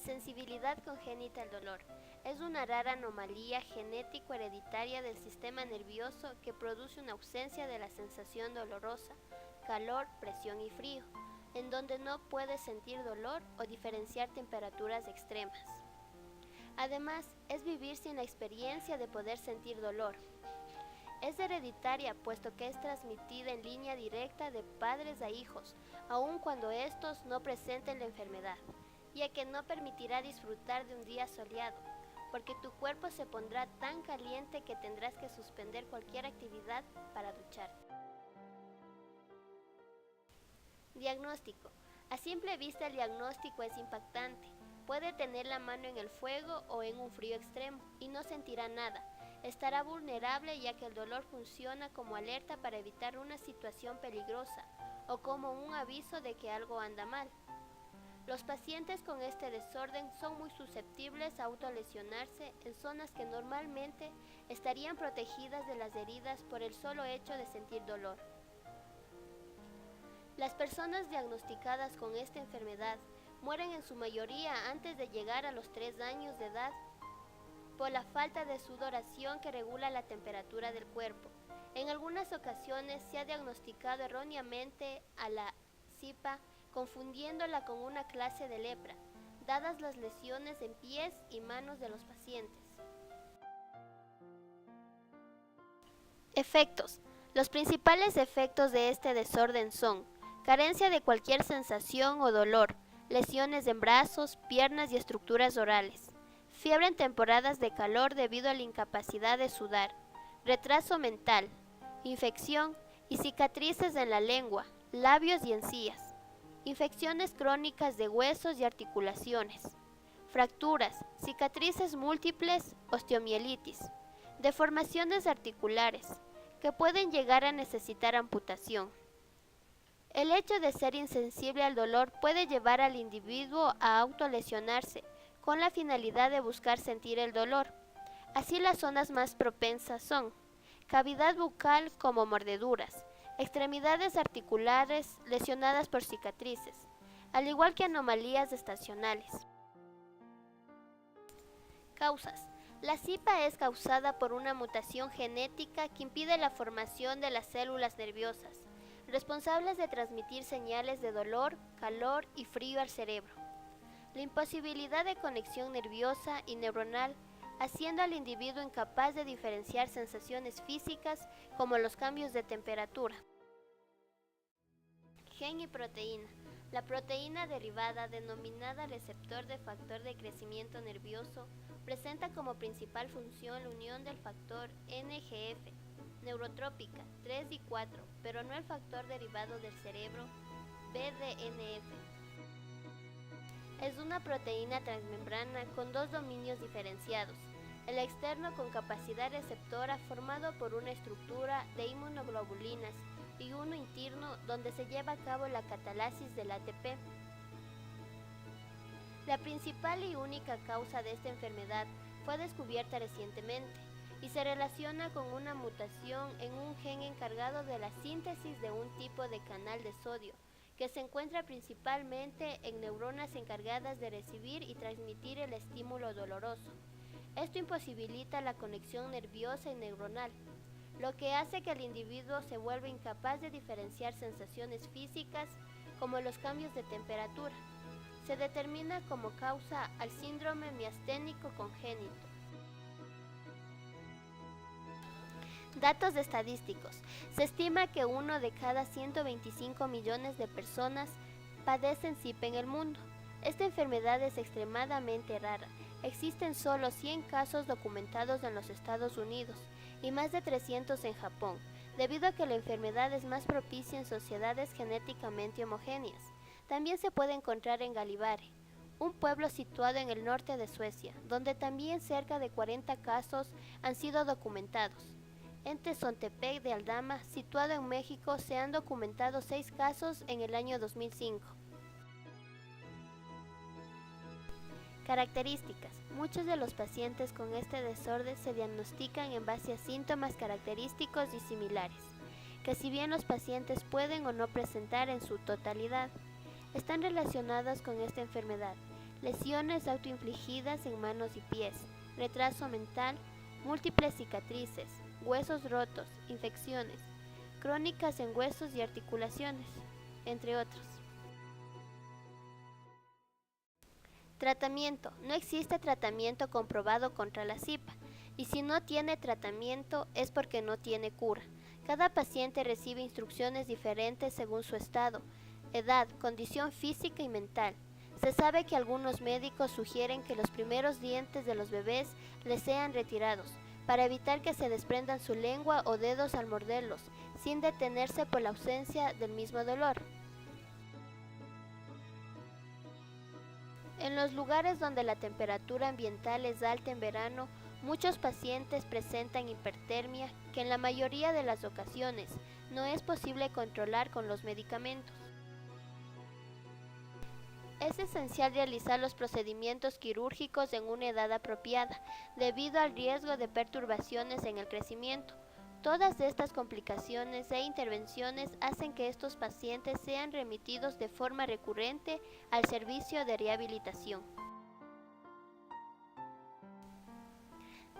Insensibilidad congénita al dolor. Es una rara anomalía genético-hereditaria del sistema nervioso que produce una ausencia de la sensación dolorosa, calor, presión y frío, en donde no puedes sentir dolor o diferenciar temperaturas extremas. Además, es vivir sin la experiencia de poder sentir dolor. Es hereditaria puesto que es transmitida en línea directa de padres a hijos, aun cuando estos no presenten la enfermedad, ya que no permitirá disfrutar de un día soleado, porque tu cuerpo se pondrá tan caliente que tendrás que suspender cualquier actividad para ducharte. Diagnóstico. A simple vista el diagnóstico es impactante. Puede tener la mano en el fuego o en un frío extremo y no sentirá nada. Estará vulnerable ya que el dolor funciona como alerta para evitar una situación peligrosa o como un aviso de que algo anda mal. Los pacientes con este desorden son muy susceptibles a autolesionarse en zonas que normalmente estarían protegidas de las heridas por el solo hecho de sentir dolor. Las personas diagnosticadas con esta enfermedad mueren en su mayoría antes de llegar a los 3 años de edad por la falta de sudoración que regula la temperatura del cuerpo. En algunas ocasiones se ha diagnosticado erróneamente a la SIPA confundiéndola con una clase de lepra, dadas las lesiones en pies y manos de los pacientes. Efectos. Los principales efectos de este desorden son carencia de cualquier sensación o dolor, lesiones en brazos, piernas y estructuras orales, fiebre en temporadas de calor debido a la incapacidad de sudar, retraso mental, infección y cicatrices en la lengua, labios y encías, infecciones crónicas de huesos y articulaciones, fracturas, cicatrices múltiples, osteomielitis, deformaciones articulares, que pueden llegar a necesitar amputación. El hecho de ser insensible al dolor puede llevar al individuo a autolesionarse, con la finalidad de buscar sentir el dolor. Así las zonas más propensas son cavidad bucal como mordeduras, extremidades articulares lesionadas por cicatrices, al igual que anomalías estacionales. Causas. La SIPA es causada por una mutación genética que impide la formación de las células nerviosas, responsables de transmitir señales de dolor, calor y frío al cerebro. La imposibilidad de conexión nerviosa y neuronal haciendo al individuo incapaz de diferenciar sensaciones físicas como los cambios de temperatura. Gen y proteína. La proteína derivada, denominada receptor de factor de crecimiento nervioso, presenta como principal función la unión del factor NGF, neurotrópica 3 y 4, pero no el factor derivado del cerebro, BDNF. Es una proteína transmembrana con dos dominios diferenciados, el externo con capacidad receptora formado por una estructura de inmunoglobulinas y uno interno donde se lleva a cabo la catalasis del ATP. La principal y única causa de esta enfermedad fue descubierta recientemente y se relaciona con una mutación en un gen encargado de la síntesis de un tipo de canal de sodio, que se encuentra principalmente en neuronas encargadas de recibir y transmitir el estímulo doloroso. Esto imposibilita la conexión nerviosa y neuronal, lo que hace que el individuo se vuelva incapaz de diferenciar sensaciones físicas como los cambios de temperatura. Se determina como causa al síndrome miasténico congénito. Datos estadísticos. Se estima que 1 de cada 125 millones de personas padecen SIPA en el mundo. Esta enfermedad es extremadamente rara. Existen solo 100 casos documentados en los Estados Unidos y más de 300 en Japón, debido a que la enfermedad es más propicia en sociedades genéticamente homogéneas. También se puede encontrar en Gällivare, un pueblo situado en el norte de Suecia, donde también cerca de 40 casos han sido documentados. En Tezontepec de Aldama, situado en México, se han documentado 6 casos en el año 2005. Características. Muchos de los pacientes con este desorden se diagnostican en base a síntomas característicos y similares, que si bien los pacientes pueden o no presentar en su totalidad, están relacionadas con esta enfermedad. lesiones autoinfligidas en manos y pies, retraso mental, múltiples cicatrices, huesos rotos, infecciones, crónicas en huesos y articulaciones, entre otros. Tratamiento. No existe tratamiento comprobado contra la SIPA, y si no tiene tratamiento es porque no tiene cura. Cada paciente recibe instrucciones diferentes según su estado, edad, condición física y mental. Se sabe que algunos médicos sugieren que los primeros dientes de los bebés les sean retirados, para evitar que se desprendan su lengua o dedos al morderlos, sin detenerse por la ausencia del mismo dolor. En los lugares donde la temperatura ambiental es alta en verano, muchos pacientes presentan hipertermia que en la mayoría de las ocasiones no es posible controlar con los medicamentos. Es esencial realizar los procedimientos quirúrgicos en una edad apropiada, debido al riesgo de perturbaciones en el crecimiento. Todas estas complicaciones e intervenciones hacen que estos pacientes sean remitidos de forma recurrente al servicio de rehabilitación.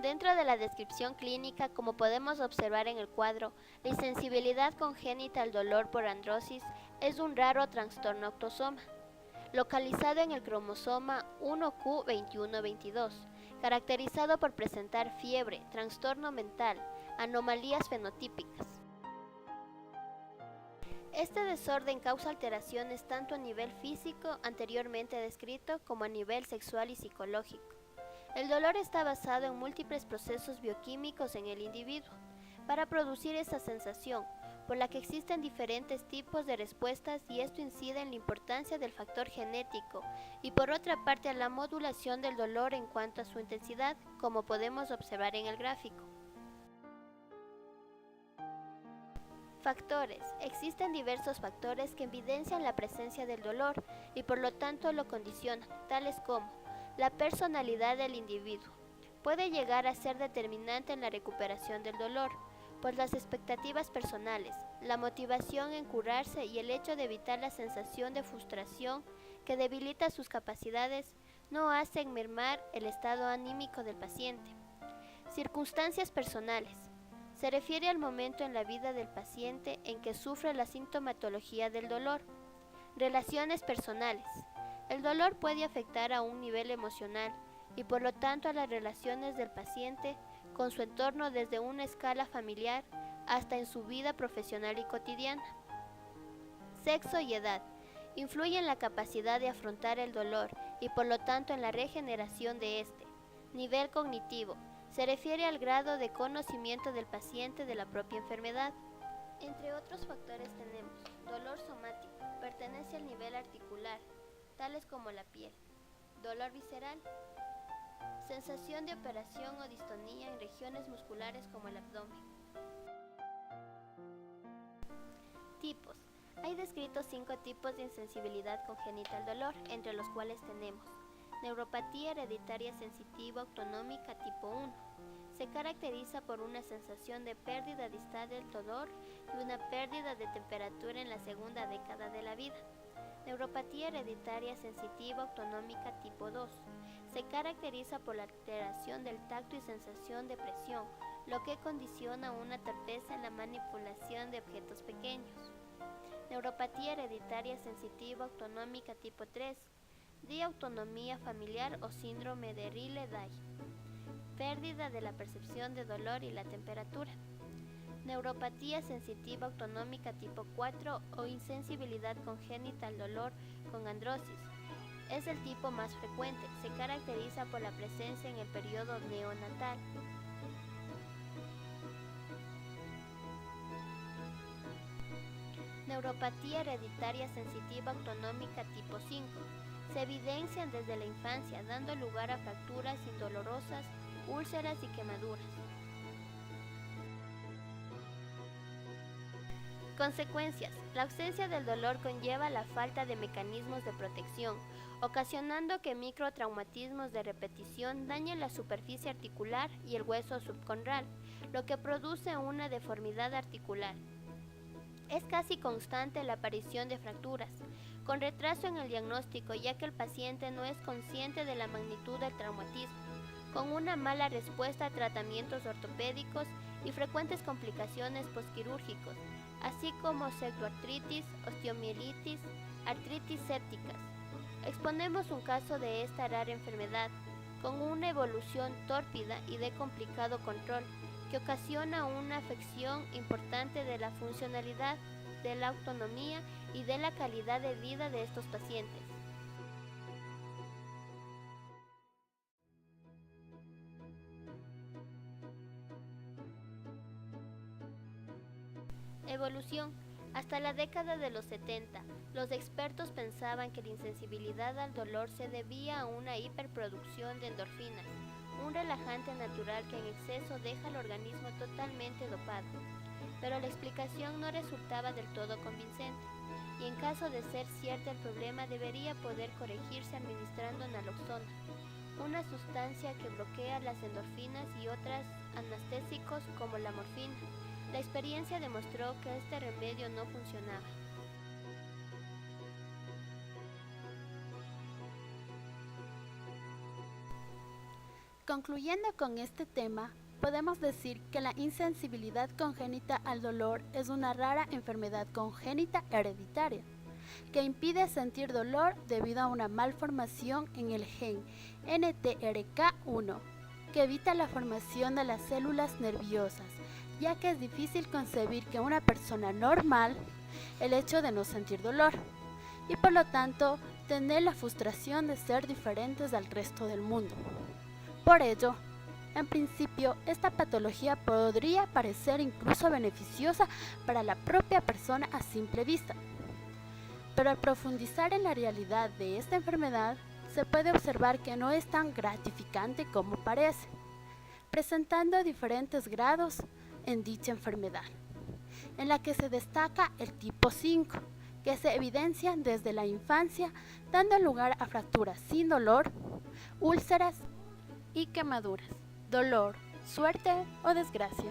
Dentro de la descripción clínica, como podemos observar en el cuadro, la insensibilidad congénita al dolor por androsis es un raro trastorno autosoma, localizado en el cromosoma 1q21.22, caracterizado por presentar fiebre, trastorno mental, anomalías fenotípicas. Este desorden causa alteraciones tanto a nivel físico, anteriormente descrito, como a nivel sexual y psicológico. El dolor está basado en múltiples procesos bioquímicos en el individuo para producir esa sensación, por la que existen diferentes tipos de respuestas y esto incide en la importancia del factor genético y por otra parte a la modulación del dolor en cuanto a su intensidad, como podemos observar en el gráfico. Factores. Existen diversos factores que evidencian la presencia del dolor y por lo tanto lo condicionan, tales como la personalidad del individuo. Puede llegar a ser determinante en la recuperación del dolor, pues las expectativas personales, la motivación en curarse y el hecho de evitar la sensación de frustración que debilita sus capacidades no hacen mermar el estado anímico del paciente. Circunstancias personales. Se refiere al momento en la vida del paciente en que sufre la sintomatología del dolor. Relaciones personales. El dolor puede afectar a un nivel emocional y por lo tanto a las relaciones del paciente con su entorno desde una escala familiar hasta en su vida profesional y cotidiana. Sexo y edad. Influye en la capacidad de afrontar el dolor y por lo tanto en la regeneración de este. Nivel cognitivo. Se refiere al grado de conocimiento del paciente de la propia enfermedad. Entre otros factores tenemos dolor somático, pertenece al nivel articular, tales como la piel. Dolor visceral, sensación de operación o distonía en regiones musculares como el abdomen. Tipos. Hay descritos 5 tipos de insensibilidad congénita al dolor, entre los cuales tenemos neuropatía hereditaria sensitiva autonómica tipo 1. Se caracteriza por una sensación de pérdida distal del dolor y una pérdida de temperatura en la segunda década de la vida. Neuropatía hereditaria sensitiva autonómica tipo 2. Se caracteriza por la alteración del tacto y sensación de presión, lo que condiciona una torpeza en la manipulación de objetos pequeños. Neuropatía hereditaria sensitiva autonómica tipo 3. Disautonomía familiar o síndrome de Rille-Day. Pérdida de la percepción de dolor y la temperatura. Neuropatía sensitiva autonómica tipo 4 o insensibilidad congénita al dolor con androsis. Es el tipo más frecuente, se caracteriza por la presencia en el periodo neonatal. Neuropatía hereditaria sensitiva autonómica tipo 5. Se evidencian desde la infancia, dando lugar a fracturas indolorosas, úlceras y quemaduras. Consecuencias. La ausencia del dolor conlleva la falta de mecanismos de protección, ocasionando que microtraumatismos de repetición dañen la superficie articular y el hueso subconral, lo que produce una deformidad articular. Es casi constante la aparición de fracturas, con retraso en el diagnóstico ya que el paciente no es consciente de la magnitud del traumatismo, con una mala respuesta a tratamientos ortopédicos y frecuentes complicaciones posquirúrgicos, así como pseudoartritis, osteomielitis, artritis sépticas. Exponemos un caso de esta rara enfermedad, con una evolución tórpida y de complicado control, que ocasiona una afección importante de la funcionalidad, de la autonomía y de la calidad de vida de estos pacientes. Evolución. Hasta la década de los 70, los expertos pensaban que la insensibilidad al dolor se debía a una hiperproducción de endorfinas, un relajante natural que en exceso deja al organismo totalmente dopado. Pero la explicación no resultaba del todo convincente, y en caso de ser cierto el problema debería poder corregirse administrando naloxona, una sustancia que bloquea las endorfinas y otros anestésicos como la morfina. La experiencia demostró que este remedio no funcionaba. Concluyendo con este tema, podemos decir que la insensibilidad congénita al dolor es una rara enfermedad congénita hereditaria, que impide sentir dolor debido a una malformación en el gen NTRK1, que evita la formación de las células nerviosas, ya que es difícil concebir que una persona normal el hecho de no sentir dolor, y por lo tanto tener la frustración de ser diferentes al resto del mundo. Por ello, en principio, esta patología podría parecer incluso beneficiosa para la propia persona a simple vista. Pero al profundizar en la realidad de esta enfermedad, se puede observar que no es tan gratificante como parece, presentando diferentes grados en dicha enfermedad, en la que se destaca el tipo 5, que se evidencia desde la infancia, dando lugar a fracturas sin dolor, úlceras y quemaduras, dolor, suerte o desgracia.